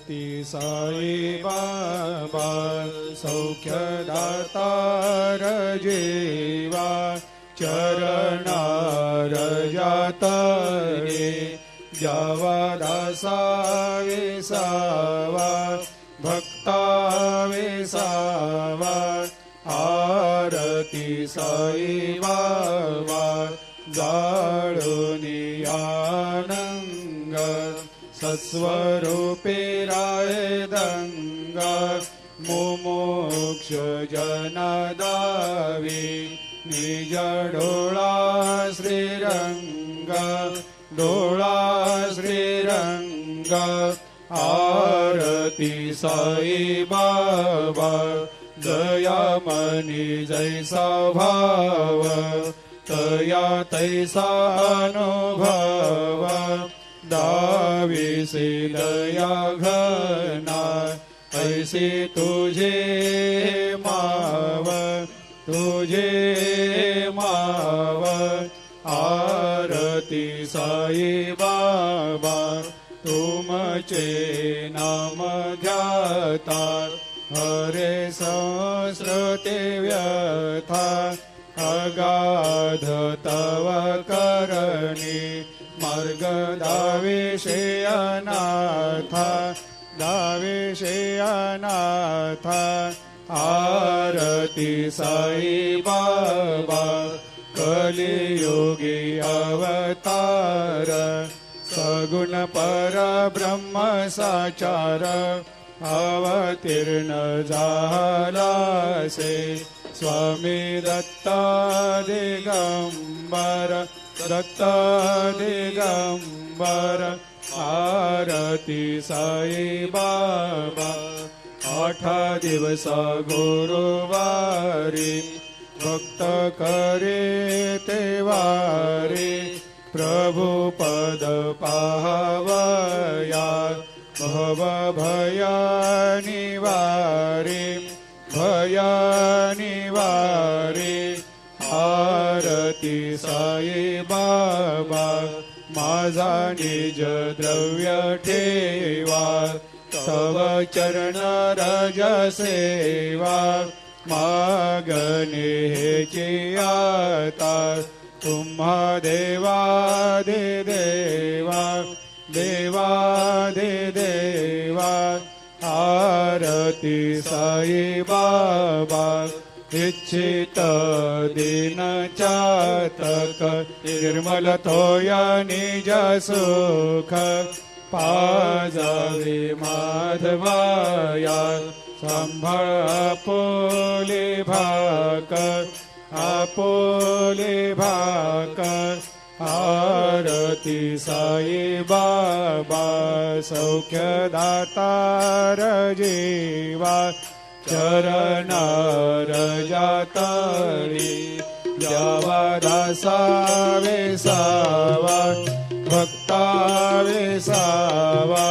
ती साई बाबा सौख्यदातार जीवा चरणार जातरे जावा दासा विसावा भक्ता विसावा आरती साई बाबा जाळूनी आनंग सस्वरूपे राय दंग मुमुक्ष जनदावी निज डोळा श्रीरंग डोळा श्रीरंग आरती साई बाबा दयामनी जैसा भाव तया तैसा अनुभव दाविसे दया घना ऐसे तुझे माव तुझे माव आरती साई बाबा तुमचे नाम ध्याता हरे संस्कृते व्यथा अगाध तव करणी मार्ग दाविषे अनाथा दाविषे अनाथा आरती साई बाबा कलियुगी अवतार सगुण परब्रह्म साचार अवतीर्ण झालासे स्वामी दत्ता दिगंबर दत्ता दिगंबर आरती साई बाबा 8 दिवस गुरुवारी भक्त करे तेवारी प्रभु पद पाहवया भव भया निवारी भया निवारी आरती साई बाबा माझा निज द्रव्य ठेवा तव चरण रज सेवा मागणे हेची आता तुम्हा देवादि देवा देवादि देवा आरती साई बाबा इच्छित दिन चातक निर्मल तोया निज सुख पाजावे माधवाया सांभाळ आपोले भाकर आरती साई बाबा सौख्यदातार जीवा चरणार जातरी जावा दासा विसावा भक्ता विसावा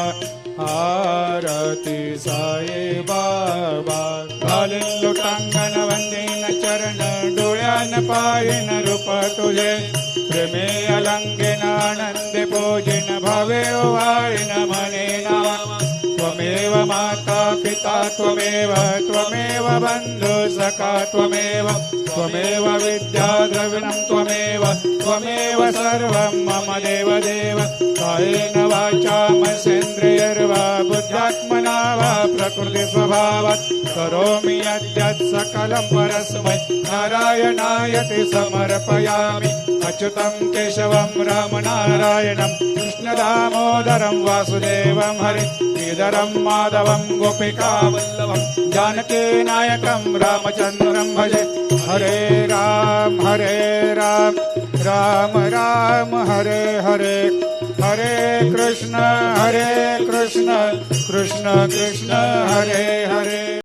आरती साई बाबा घालीन लोटांगण वंदीन चरण डोळ्यान पायन रूप तुझे प्रेमे अलंगेन आनंदे पूजिन भावे ओवाळीन मने नावा त्वमेव माता पिता त्वमेव त्वमेव बंधु सखा त्वमेव त्वमेव विद्या द्रविणं त्वमेव त्वमेव सर्वं मम देव देव कायेन वाचा मनसेन्द्रियर्वा बुद्ध्यात्मना वा प्रकृति स्वभावात् करोमि यद्यत् सकलं परस्मै नारायणायति समर्पयामि अच्युतं केशवं रामनारायणं कृष्णदामोदरं वासुदेवं हरि श्रीधरं माधवं गोपिकावल्लभं जानकी नायकं रामचन्द्रं भजे हरे राम राम राम हरे हरे हरे कृष्ण कृष्ण कृष्ण हरे हरे।